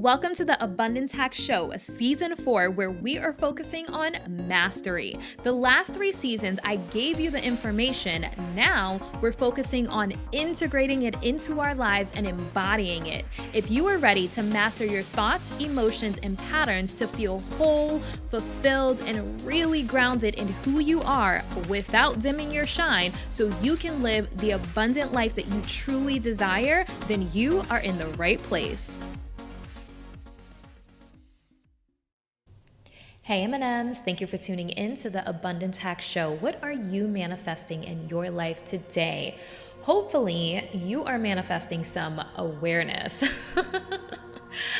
Welcome to the Abundance Hack Show, Season 4, where we are focusing on mastery. The last 3 seasons, I gave you the information. Now, we're focusing on integrating it into our lives and embodying it. If you are ready to master your thoughts, emotions, and patterns to feel whole, fulfilled, and really grounded in who you are without dimming your shine so you can live the abundant life that you truly desire, then you are in the right place. Hey M&Ms, thank you for tuning in to the Abundance Hack Show. What are you manifesting in your life today? Hopefully, you are manifesting some awareness.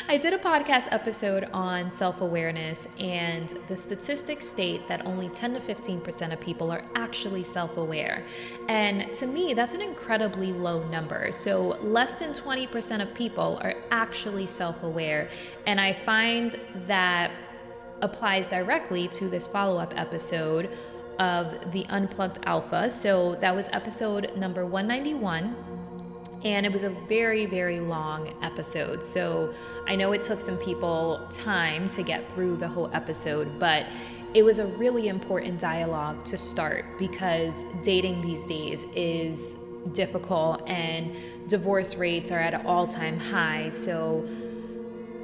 I did a podcast episode on self-awareness, and the statistics state that only 10 to 15% of people are actually self-aware. And to me, that's an incredibly low number. So less than 20% of people are actually self-aware. And I find that applies directly to this follow-up episode of the Unplugged Alpha. So that was episode number 191. And it was a very, very long episode. So I know it took some people time to get through the whole episode, but it was a really important dialogue to start because dating these days is difficult and divorce rates are at an all-time high. So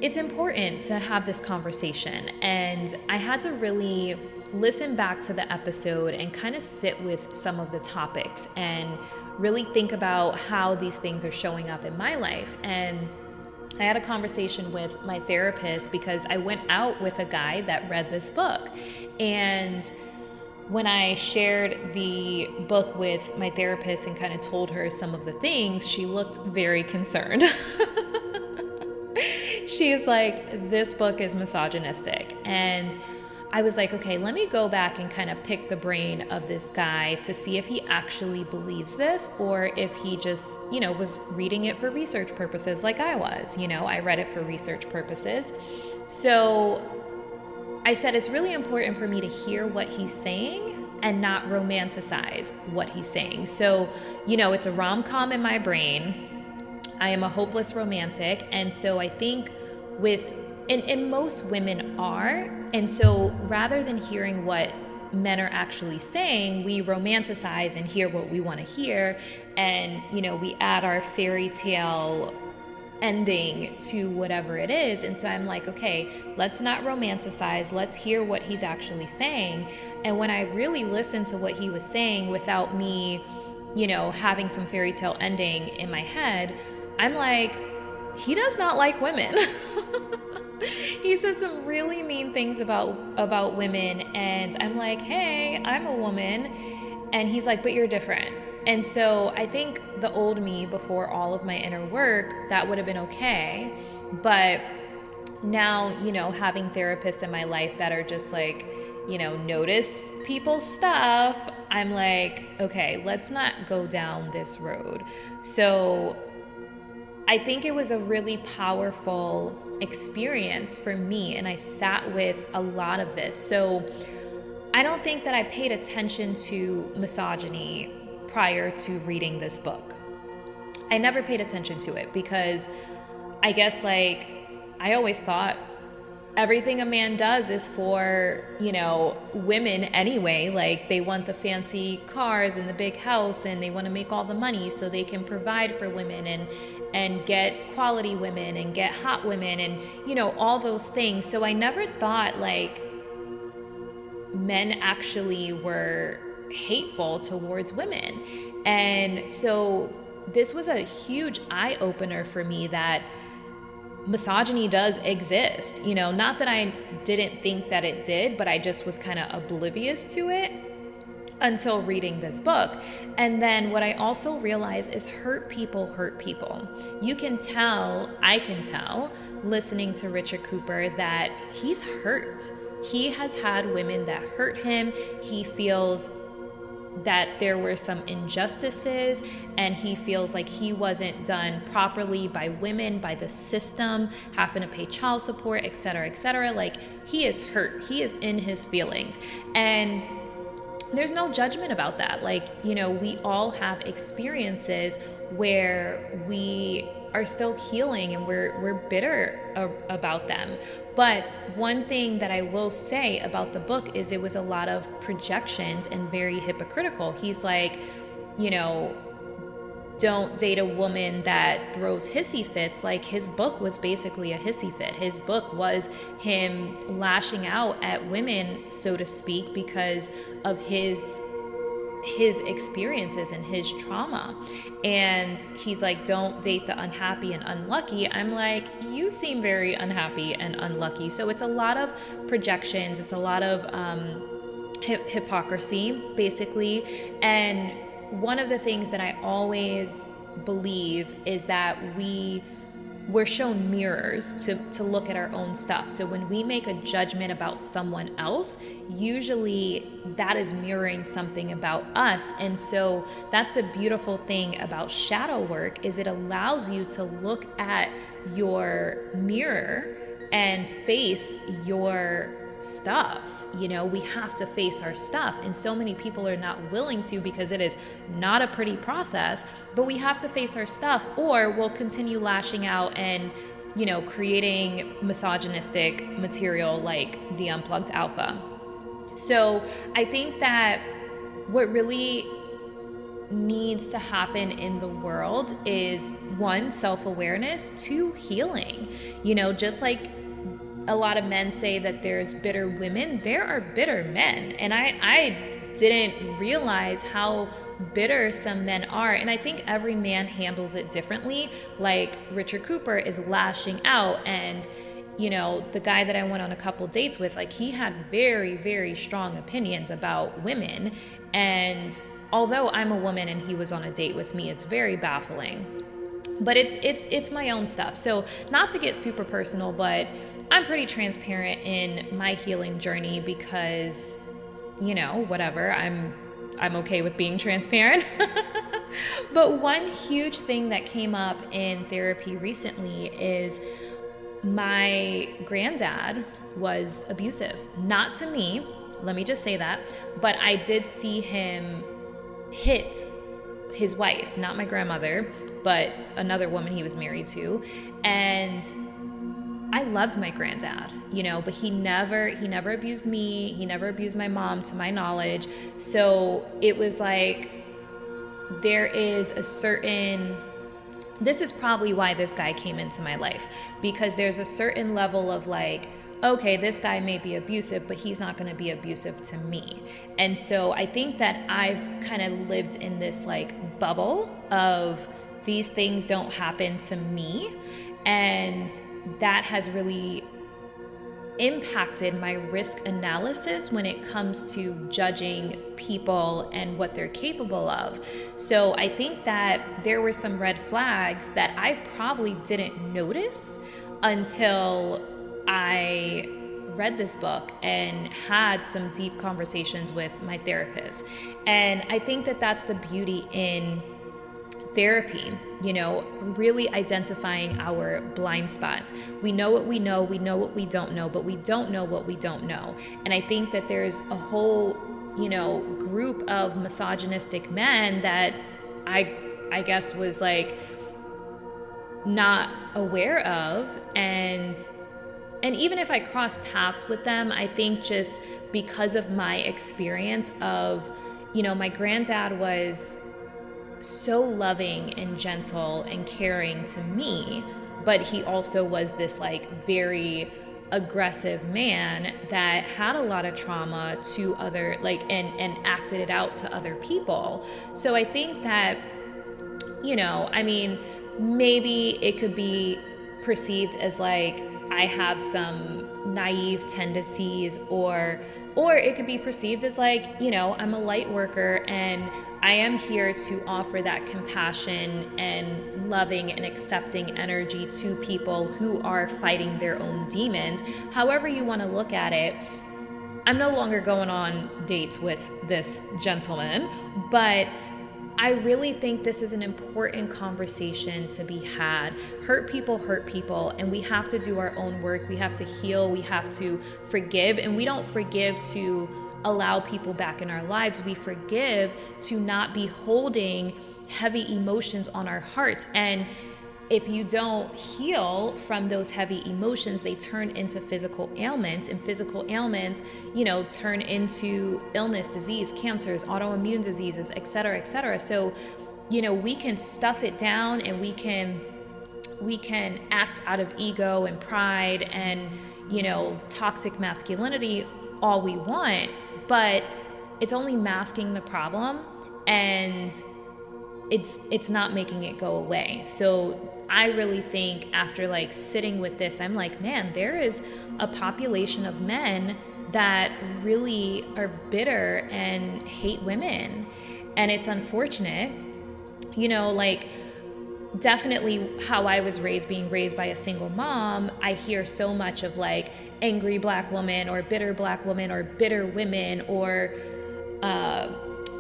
it's important to have this conversation. And I had to really listen back to the episode and kind of sit with some of the topics and really think about how these things are showing up in my life. And I had a conversation with my therapist because I went out with a guy that read this book. And when I shared the book with my therapist and kind of told her some of the things, she looked very concerned. She is like, this book is misogynistic. And I was like, okay, let me go back and kind of pick the brain of this guy to see if he actually believes this or if he just, was reading it for research purposes like I was. I read it for research purposes. So I said, it's really important for me to hear what he's saying and not romanticize what he's saying. So, it's a rom-com in my brain. I am a hopeless romantic. And so I think and most women are. And so rather than hearing what men are actually saying, we romanticize and hear what we want to hear. And, we add our fairy tale ending to whatever it is. And so I'm like, okay, let's not romanticize. Let's hear what he's actually saying. And when I really listened to what he was saying without me, having some fairy tale ending in my head, I'm like, he does not like women. He said some really mean things about women. And I'm like, hey, I'm a woman. And he's like, but you're different. And so I think the old me before all of my inner work, that would have been okay. But now, having therapists in my life that are just like, notice people's stuff, I'm like, okay, let's not go down this road. So I think it was a really powerful experience for me, and I sat with a lot of this. So I don't think that I paid attention to misogyny prior to reading this book. I never paid attention to it because I guess I always thought everything a man does is for, women anyway. Like they want the fancy cars and the big house and they want to make all the money so they can provide for women and get quality women and get hot women and, all those things. So I never thought men actually were hateful towards women. And so this was a huge eye-opener for me that misogyny does exist. Not that I didn't think that it did, but I just was kind of oblivious to it until reading this book. And then what I also realized is hurt people hurt people. You can tell, I can tell, listening to Richard Cooper, that he's hurt. He has had women that hurt him. He feels that there were some injustices and he feels like he wasn't done properly by women, by the system, having to pay child support, et cetera, et cetera. Like he is hurt. He is in his feelings. And there's no judgment about that. We all have experiences where we are still healing and we're bitter about them. But one thing that I will say about the book is it was a lot of projections and very hypocritical. He's like, you know, don't date a woman that throws hissy fits. Like, his book was basically a hissy fit. His book was him lashing out at women, so to speak, because of his experiences and his trauma. And he's like, don't date the unhappy and unlucky. I'm like, you seem very unhappy and unlucky. So it's a lot of projections. It's a lot of hypocrisy, basically. And one of the things that I always believe is that we're shown mirrors to look at our own stuff. So when we make a judgment about someone else, usually that is mirroring something about us. And so that's the beautiful thing about shadow work, is it allows you to look at your mirror and face your stuff. You know, we have to face our stuff, and so many people are not willing to, because it is not a pretty process. But we have to face our stuff, or we'll continue lashing out and, you know, creating misogynistic material like the Unplugged Alpha. So I think that what really needs to happen in the world is, one, self-awareness, two, healing. You know, just like a lot of men say that there's bitter women, there are bitter men. And I didn't realize how bitter some men are. And I think every man handles it differently. Like, Richard Cooper is lashing out, and, you know, the guy that I went on a couple dates with, like, he had very, very strong opinions about women. And although I'm a woman and he was on a date with me, it's very baffling. But it's my own stuff. So not to get super personal, but I'm pretty transparent in my healing journey because, you know, whatever, I'm okay with being transparent. But one huge thing that came up in therapy recently is my granddad was abusive. Not to me, let me just say that, but I did see him hit his wife, not my grandmother, but another woman he was married to. And I loved my granddad, you know, but he never abused me. He never abused my mom, to my knowledge. So it was like, there is a certain, this is probably why this guy came into my life, because there's a certain level of like, okay, this guy may be abusive, but he's not going to be abusive to me. And so I think that I've kind of lived in this like bubble of these things don't happen to me. And that has really impacted my risk analysis when it comes to judging people and what they're capable of. So I think that there were some red flags that I probably didn't notice until I read this book and had some deep conversations with my therapist. And I think that that's the beauty in therapy, you know, really identifying our blind spots. We know what we know what we don't know, but we don't know what we don't know. And I think that there's a whole, you know, group of misogynistic men that I guess was like not aware of. And even if I cross paths with them, I think just because of my experience of, you know, my granddad was so loving and gentle and caring to me, but he also was this like very aggressive man that had a lot of trauma to other, like, and acted it out to other people. So I think that, you know, I mean, maybe it could be perceived as like I have some naive tendencies, or it could be perceived as like, you know, I'm a light worker and I am here to offer that compassion and loving and accepting energy to people who are fighting their own demons. However you want to look at it. I'm no longer going on dates with this gentleman, but I really think this is an important conversation to be had. Hurt people, and we have to do our own work. We have to heal, we have to forgive, and we don't forgive to allow people back in our lives. We forgive to not be holding heavy emotions on our hearts. And if you don't heal from those heavy emotions, they turn into physical ailments, and physical ailments, turn into illness, disease, cancers, autoimmune diseases, et cetera, et cetera. So, we can stuff it down, and we can act out of ego and pride and, toxic masculinity all we want, but it's only masking the problem, and it's not making it go away. So I really think after like sitting with this, I'm like, man, there is a population of men that really are bitter and hate women. And it's unfortunate, like definitely how I was raised, being raised by a single mom, I hear so much of like angry black woman or bitter black woman or bitter women, or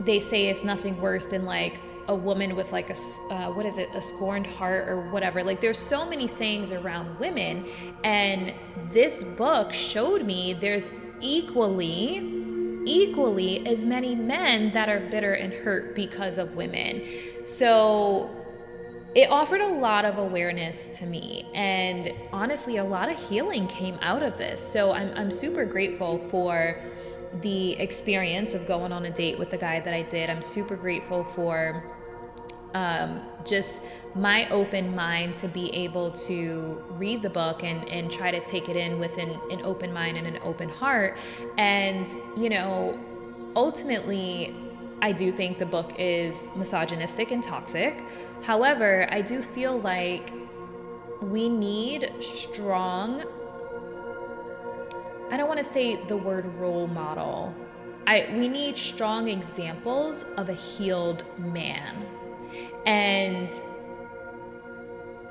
they say it's nothing worse than like a woman with like a scorned heart or whatever. Like there's so many sayings around women, and this book showed me there's equally as many men that are bitter and hurt because of women. So it offered a lot of awareness to me, and honestly a lot of healing came out of this. So I'm super grateful for the experience of going on a date with the guy that I did. I'm super grateful for just my open mind to be able to read the book and try to take it in with an open mind and an open heart. And, ultimately, I do think the book is misogynistic and toxic. However, I do feel like we need strong, I don't want to say the word role model. We need strong examples of a healed man. And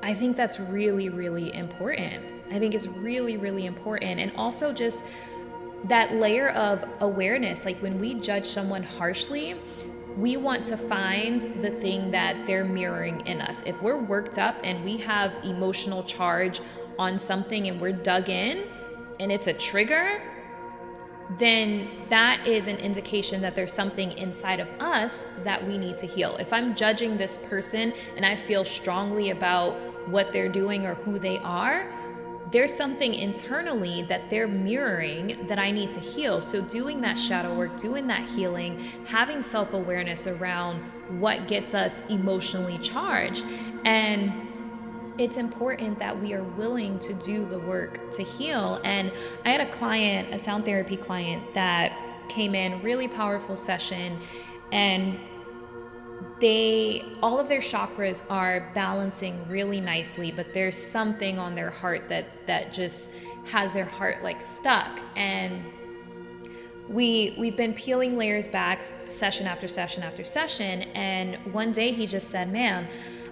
I think that's really, really important. I think it's really, really important. And also just that layer of awareness, like when we judge someone harshly, we want to find the thing that they're mirroring in us. If we're worked up and we have emotional charge on something and we're dug in and it's a trigger, then that is an indication that there's something inside of us that we need to heal. If I'm judging this person and I feel strongly about what they're doing or who they are, there's something internally that they're mirroring that I need to heal. So doing that shadow work, doing that healing, having self-awareness around what gets us emotionally charged. And it's important that we are willing to do the work to heal. And I had a client, a sound therapy client, that came in, really powerful session, and all of their chakras are balancing really nicely, but there's something on their heart that just has their heart like stuck. And we've been peeling layers back session after session after session. And one day he just said, man,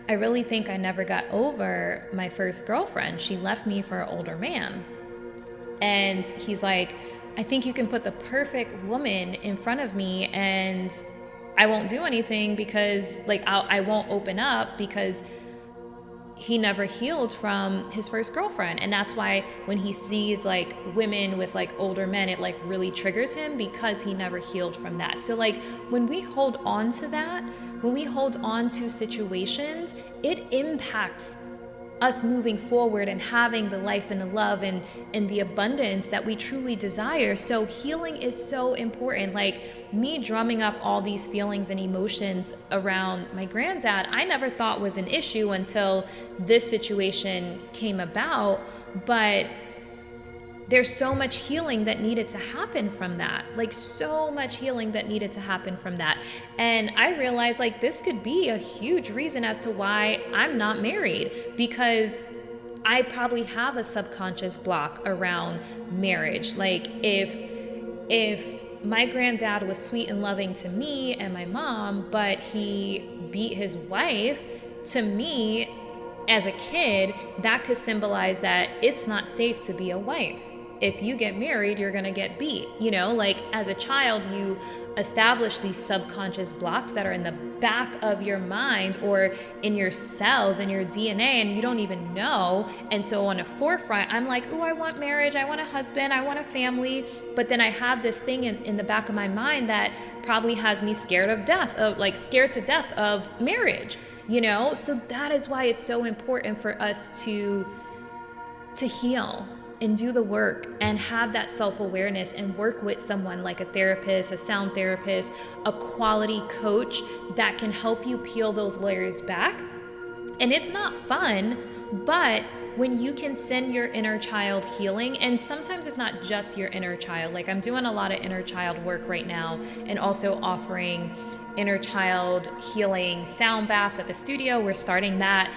I really think I never got over my first girlfriend. She left me for an older man. And he's like, I think you can put the perfect woman in front of me and I won't do anything because like I won't open up because he never healed from his first girlfriend. And that's why when he sees like women with like older men, it like really triggers him because he never healed from that. So like when we hold on to that, when we hold on to situations, it impacts us moving forward and having the life and the love and the abundance that we truly desire. So healing is so important. Like me drumming up all these feelings and emotions around my granddad, I never thought was an issue until this situation came about. But there's so much healing that needed to happen from that. Like so much healing that needed to happen from that. And I realized like this could be a huge reason as to why I'm not married, because I probably have a subconscious block around marriage. Like if my granddad was sweet and loving to me and my mom, but he beat his wife, to me as a kid, that could symbolize that it's not safe to be a wife. If you get married, you're gonna get beat. Like as a child, you establish these subconscious blocks that are in the back of your mind or in your cells, in your DNA, and you don't even know. And so on a forefront, I'm like, oh, I want marriage, I want a husband, I want a family. But then I have this thing in the back of my mind that probably has me scared to death of marriage. So that is why it's so important for us to heal and do the work and have that self-awareness and work with someone like a therapist, a sound therapist, a quality coach that can help you peel those layers back. And it's not fun, but when you can send your inner child healing, and sometimes it's not just your inner child, like I'm doing a lot of inner child work right now and also offering inner child healing sound baths at the studio. We're starting that.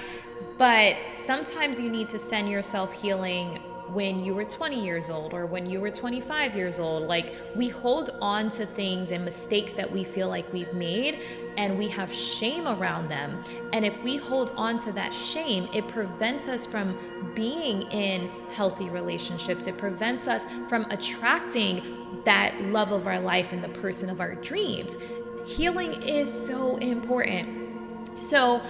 But sometimes you need to send yourself healing when you were 20 years old or when you were 25 years old. Like, we hold on to things and mistakes that we feel like we've made, and we have shame around them. And if we hold on to that shame, it prevents us from being in healthy relationships. It prevents us from attracting that love of our life and the person of our dreams. Healing is so important. So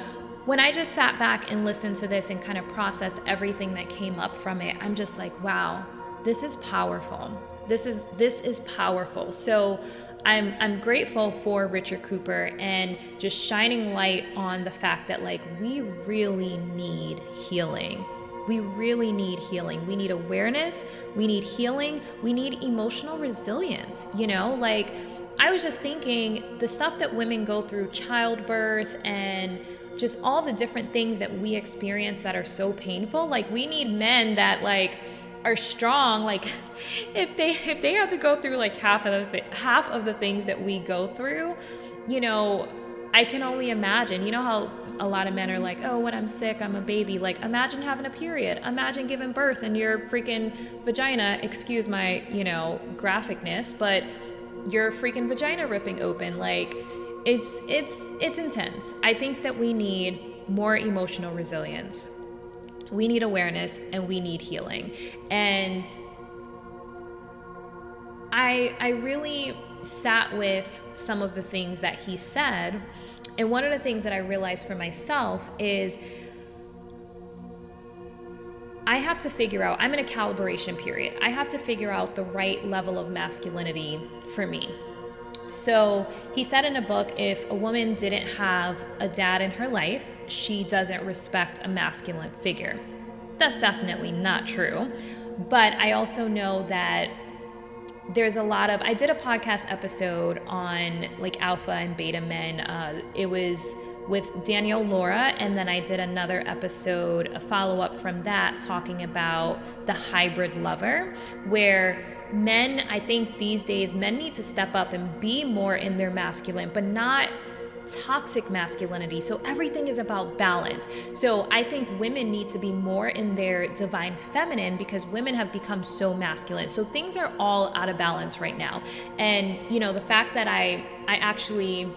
when I just sat back and listened to this and kind of processed everything that came up from it, I'm just like, wow, this is powerful. This is powerful. So I'm grateful for Richard Cooper and just shining light on the fact that, like, we really need healing. We really need healing. We need awareness. We need healing. We need emotional resilience. Like, I was just thinking the stuff that women go through, childbirth and just all the different things that we experience that are so painful. Like, we need men that, like, are strong. Like, if they have to go through like half of the things that we go through, I can only imagine. You know how a lot of men are like, oh, when I'm sick, I'm a baby. Like, imagine having a period. Imagine giving birth and your freaking vagina, excuse my, graphicness, but your freaking vagina ripping open. Like, it's intense. I think that we need more emotional resilience. We need awareness and we need healing. And I really sat with some of the things that he said. And one of the things that I realized for myself is I have to figure out, I'm in a calibration period. I have to figure out the right level of masculinity for me. So he said in a book, if a woman didn't have a dad in her life, she doesn't respect a masculine figure. That's definitely not true. But I also know that there's a lot of, I did a podcast episode on like alpha and beta men. It was with Danielle Laura, and then I did another episode, a follow-up from that, talking about the hybrid lover, where men, I think these days, men need to step up and be more in their masculine, but not toxic masculinity. So everything is about balance. So I think women need to be more in their divine feminine, because women have become so masculine. So things are all out of balance right now. And, the fact that I actually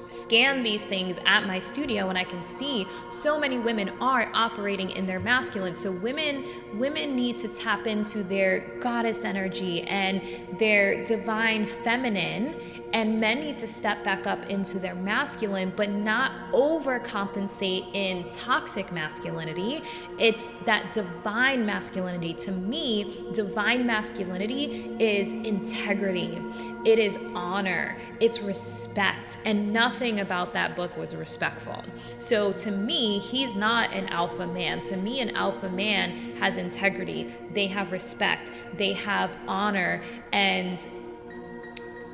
scan these things at my studio, and I can see so many women are operating in their masculine. So women need to tap into their goddess energy and their divine feminine, and men need to step back up into their masculine, but not overcompensate in toxic masculinity. It's that divine masculinity. To me, divine masculinity is integrity. It is honor. It's respect. And nothing about that book was respectful. So to me, he's not an alpha man. To me, an alpha man has integrity. They have respect. They have honor. And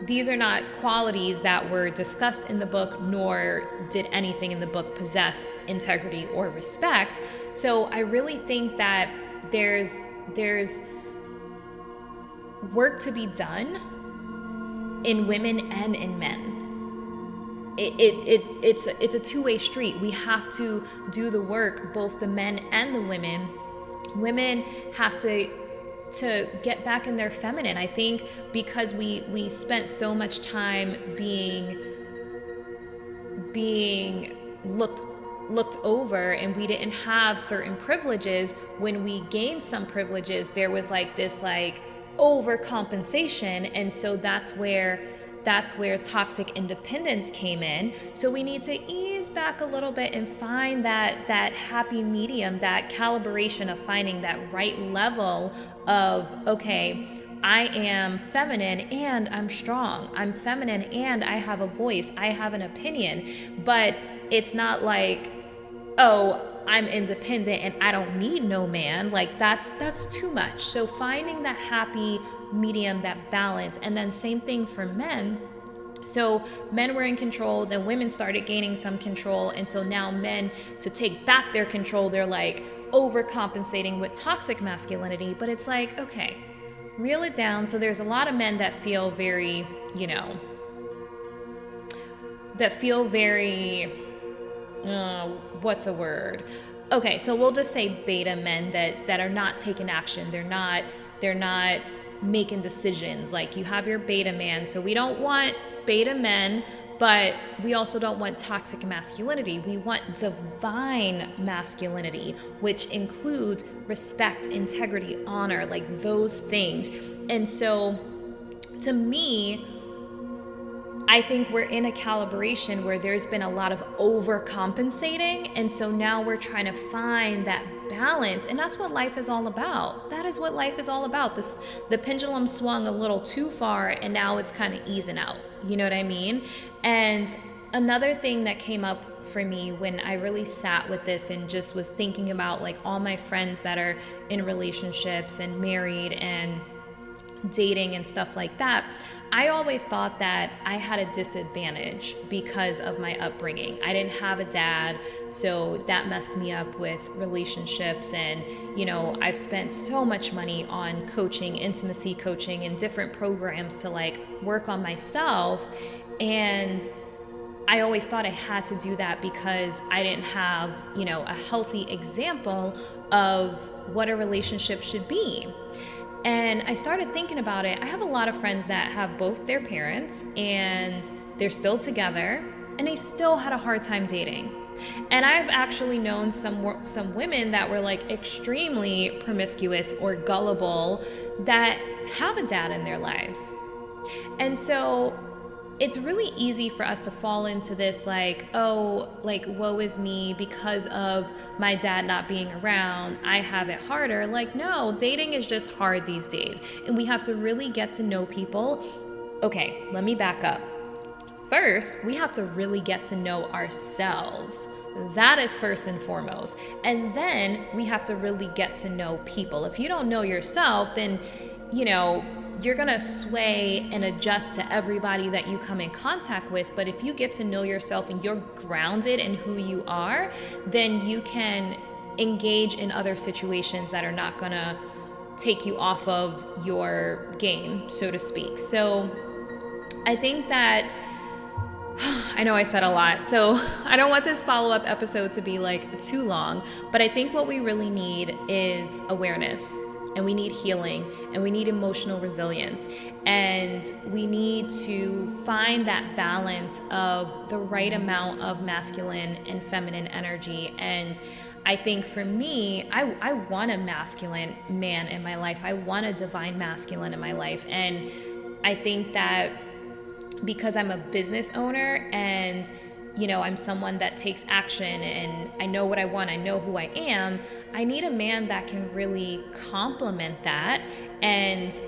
these are not qualities that were discussed in the book, nor did anything in the book possess integrity or respect. So I really think that there's work to be done in women and in men. It's a two-way street. We have to do the work, both the men and the women. Women have to get back in their feminine. I think because we spent so much time being looked over, and we didn't have certain privileges. When we gained some privileges, there was this overcompensation, and so that's where toxic independence came in. So we need to ease back a little bit and find that happy medium, that calibration of finding that right level of, okay, I am feminine and I'm strong. I'm feminine and I have a voice. I have an opinion. But it's not like, oh, I'm independent and I don't need no man. Like that's too much. So finding that happy medium, that balance. And then same thing for men. So men were in control, then women started gaining some control. And so now men, to take back their control, they're like overcompensating with toxic masculinity. But it's like, okay, reel it down. So there's a lot of men that feel very, what's a word? Okay, so we'll just say beta men that are not taking action. They're not making decisions. Like, you have your beta man. So we don't want beta men, but we also don't want toxic masculinity. We want divine masculinity, which includes respect, integrity, honor, like those things. And so to me, I think we're in a calibration where there's been a lot of overcompensating. And so now we're trying to find that balance. And that's what life is all about. That is what life is all about. The pendulum swung a little too far and now it's kind of easing out. You know what I mean? And another thing that came up for me when I really sat with this and just was thinking about like all my friends that are in relationships and married and dating and stuff like that, I always thought that I had a disadvantage because of my upbringing. I didn't have a dad, so that messed me up with relationships. And, I've spent so much money on coaching, intimacy coaching, and different programs to like work on myself. And I always thought I had to do that because I didn't have, a healthy example of what a relationship should be. And I started thinking about it. I have a lot of friends that have both their parents and they're still together and they still had a hard time dating. And I've actually known some women that were like extremely promiscuous or gullible that have a dad in their lives. And so it's really easy for us to fall into this like, oh, like woe is me because of my dad not being around, I have it harder. Like, no, dating is just hard these days. And we have to really get to know people. Okay, let me back up. First, we have to really get to know ourselves. That is first and foremost. And then we have to really get to know people. If you don't know yourself, then, you're going to sway and adjust to everybody that you come in contact with. But if you get to know yourself and you're grounded in who you are, then you can engage in other situations that are not going to take you off of your game, so to speak. So I think that, I know I said a lot, so I don't want this follow-up episode to be like too long, but I think what we really need is awareness. And we need healing, and we need emotional resilience, and we need to find that balance of the right amount of masculine and feminine energy. And I think for me, I want a masculine man in my life. I want a divine masculine in my life. And I think that because I'm a business owner and I'm someone that takes action and I know what I want, I know who I am, I need a man that can really complement that. And,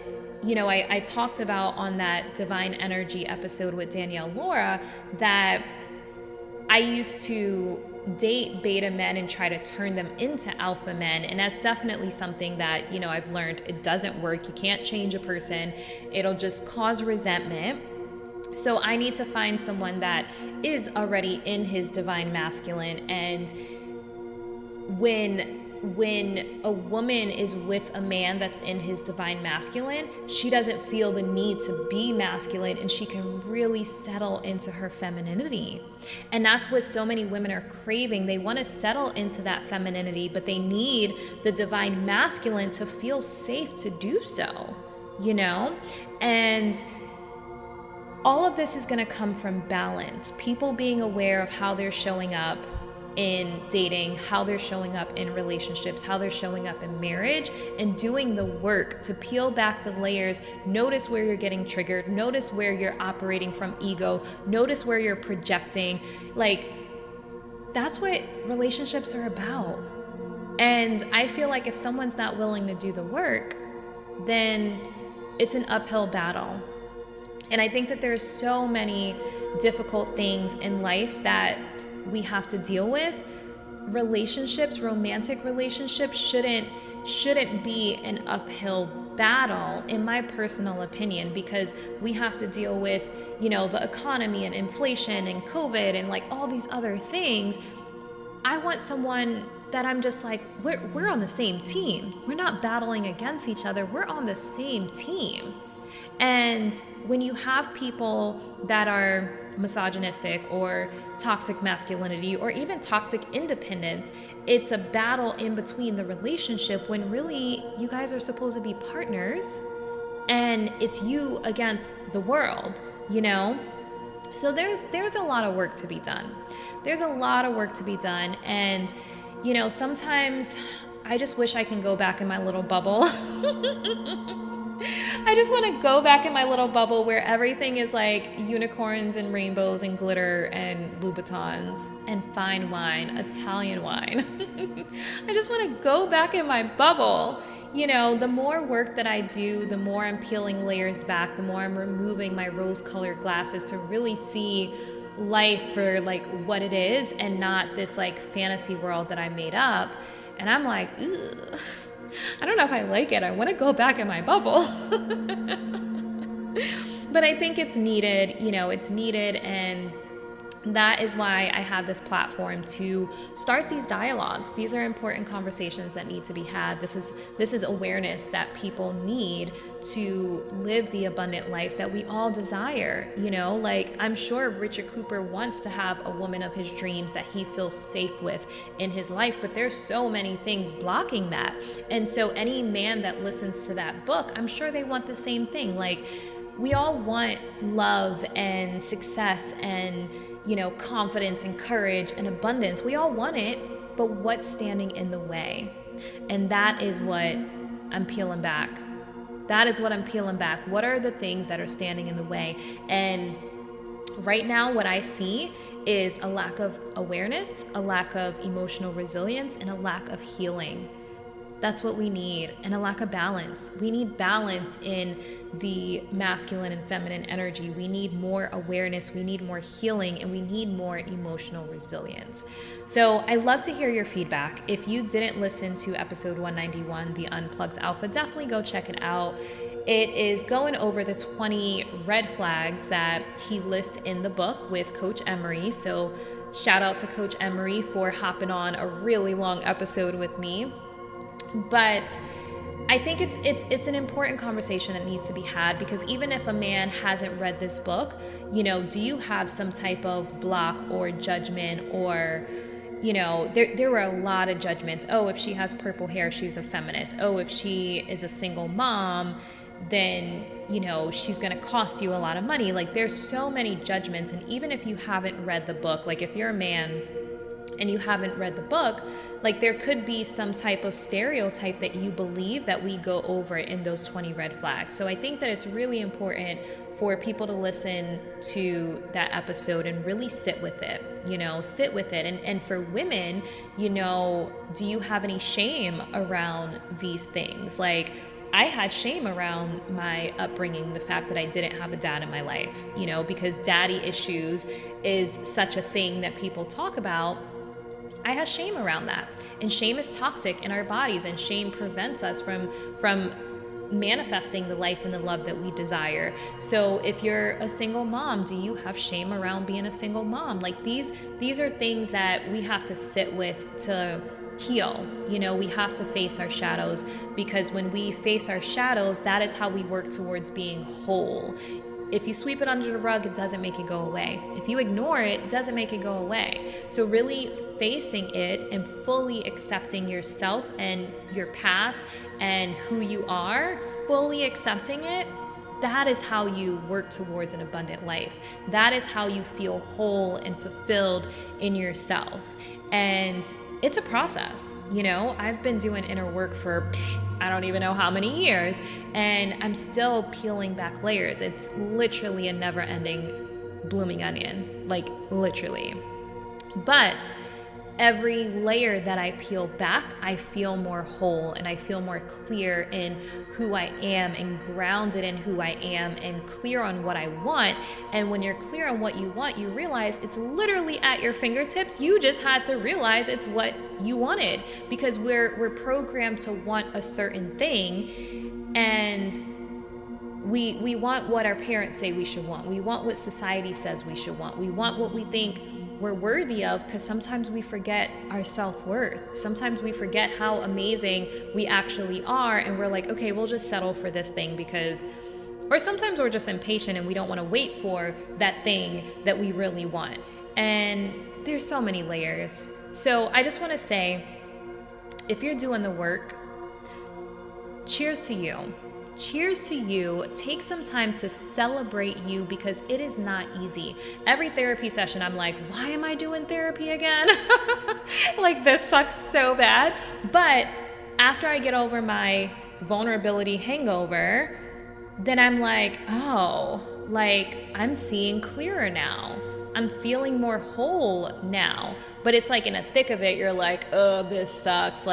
I talked about on that Divine Energy episode with Danielle Laura that I used to date beta men and try to turn them into alpha men. And that's definitely something that, I've learned it doesn't work. You can't change a person. It'll just cause resentment. So I need to find someone that is already in his divine masculine. And when a woman is with a man that's in his divine masculine, she doesn't feel the need to be masculine and she can really settle into her femininity. And that's what so many women are craving. They want to settle into that femininity, but they need the divine masculine to feel safe to do so, And all of this is going to come from balance. People being aware of how they're showing up in dating, how they're showing up in relationships, how they're showing up in marriage, and doing the work to peel back the layers. Notice where you're getting triggered. Notice where you're operating from ego. Notice where you're projecting. Like, that's what relationships are about. And I feel like if someone's not willing to do the work, then it's an uphill battle. And I think that there's so many difficult things in life that we have to deal with. Relationships, romantic relationships shouldn't be an uphill battle, in my personal opinion, because we have to deal with, the economy and inflation and COVID and like all these other things. I want someone that I'm just like, we're on the same team. We're not battling against each other. We're on the same team. And when you have people that are misogynistic or toxic masculinity or even toxic independence, it's a battle in between the relationship when really you guys are supposed to be partners and it's you against the world, So there's a lot of work to be done. There's a lot of work to be done. And, sometimes I just wish I can go back in my little bubble. I just want to go back in my little bubble where everything is like unicorns and rainbows and glitter and Louboutins and fine wine, Italian wine. I just want to go back in my bubble. The more work that I do, the more I'm peeling layers back, the more I'm removing my rose-colored glasses to really see life for like what it is and not this like fantasy world that I made up. And I'm like, ugh. I don't know if I like it. I want to go back in my bubble. But I think it's needed, it's needed. And that is why I have this platform to start these dialogues. These are important conversations that need to be had. This is awareness that people need to live the abundant life that we all desire. Like I'm sure Richard Cooper wants to have a woman of his dreams that he feels safe with in his life, but there's so many things blocking that. And so any man that listens to that book, I'm sure they want the same thing. Like we all want love and success and confidence and courage and abundance. We all want it, but what's standing in the way? And that is what I'm peeling back. That is what I'm peeling back. What are the things that are standing in the way? And right now, what I see is a lack of awareness, a lack of emotional resilience, and a lack of healing. That's what we need, and a lack of balance. We need balance in the masculine and feminine energy. We need more awareness, we need more healing, and we need more emotional resilience. So I love to hear your feedback. If you didn't listen to episode 191, the Unplugged Alpha, definitely go check it out. It is going over the 20 red flags that he lists in the book with Coach Emery. So shout out to Coach Emery for hopping on a really long episode with me. But I think it's an important conversation that needs to be had, because even if a man hasn't read this book, do you have some type of block or judgment or, there were a lot of judgments. Oh, if she has purple hair, she's a feminist. Oh, if she is a single mom, then, she's going to cost you a lot of money. Like there's so many judgments. And even if you haven't read the book, like if you're a man and you haven't read the book, like there could be some type of stereotype that you believe that we go over in those 20 red flags. So I think that it's really important for people to listen to that episode and really sit with it, sit with it. And for women, do you have any shame around these things? Like I had shame around my upbringing, the fact that I didn't have a dad in my life, because daddy issues is such a thing that people talk about. I have shame around that. And shame is toxic in our bodies, and shame prevents us from manifesting the life and the love that we desire. So if you're a single mom, do you have shame around being a single mom? Like these are things that we have to sit with to heal. We have to face our shadows, because when we face our shadows, that is how we work towards being whole. If you sweep it under the rug, it doesn't make it go away. If you ignore it, it doesn't make it go away. So really facing it and fully accepting yourself and your past and who you are, fully accepting it, that is how you work towards an abundant life. That is how you feel whole and fulfilled in yourself. And it's a process. I've been doing inner work for I don't even know how many years, and I'm still peeling back layers. It's literally a never-ending blooming onion, like literally. But every layer that I peel back, I feel more whole and I feel more clear in who I am and grounded in who I am and clear on what I want. And when you're clear on what you want, you realize it's literally at your fingertips. You just had to realize it's what you wanted, because we're programmed to want a certain thing, and we want what our parents say we should want. We want what society says we should want. We want what we think we're worthy of, because sometimes we forget our self-worth. Sometimes we forget how amazing we actually are, and we're like, okay, we'll just settle for this thing because, or sometimes we're just impatient and we don't want to wait for that thing that we really want. And there's so many layers. So I just want to say, if you're doing the work, cheers to you. Cheers to you. Take some time to celebrate you, because it is not easy. Every therapy session, I'm like, why am I doing therapy again? Like, this sucks so bad. But after I get over my vulnerability hangover, then I'm like, oh, like, I'm seeing clearer now. I'm feeling more whole now. But it's like in the thick of it, you're like, oh, this sucks.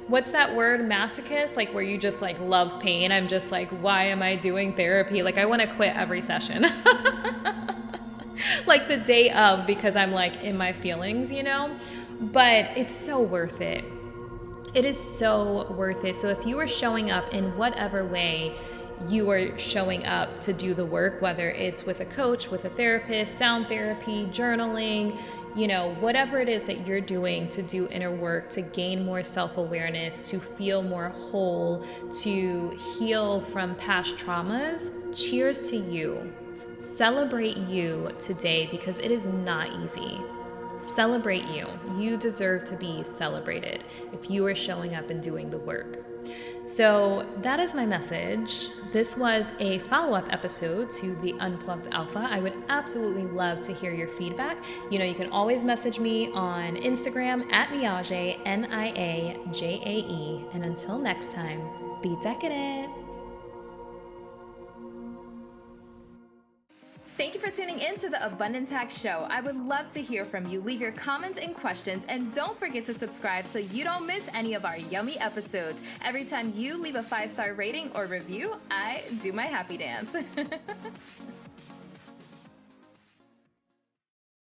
What's that word, masochist? Like, where you just like love pain. I'm just like, why am I doing therapy? Like, I want to quit every session. Like the day of, because I'm like in my feelings, you know? But it's so worth it. It is so worth it. So if you are showing up in whatever way you are showing up to do the work, whether it's with a coach, with a therapist, sound therapy, journaling, you know, whatever it is that you're doing to do inner work, to gain more self-awareness, to feel more whole, to heal from past traumas, cheers to you. Celebrate you today, because it is not easy. Celebrate you. You deserve to be celebrated if you are showing up and doing the work. So that is my message. This was a follow-up episode to the Unplugged Alpha. I would absolutely love to hear your feedback. You know, you can always message me on Instagram at Niajae, Niajae. And until next time, be decadent. Thank you for tuning in to the Abundance Hack Show. I would love to hear from you. Leave your comments and questions, and don't forget to subscribe so you don't miss any of our yummy episodes. Every time you leave a 5-star rating or review, I do my happy dance.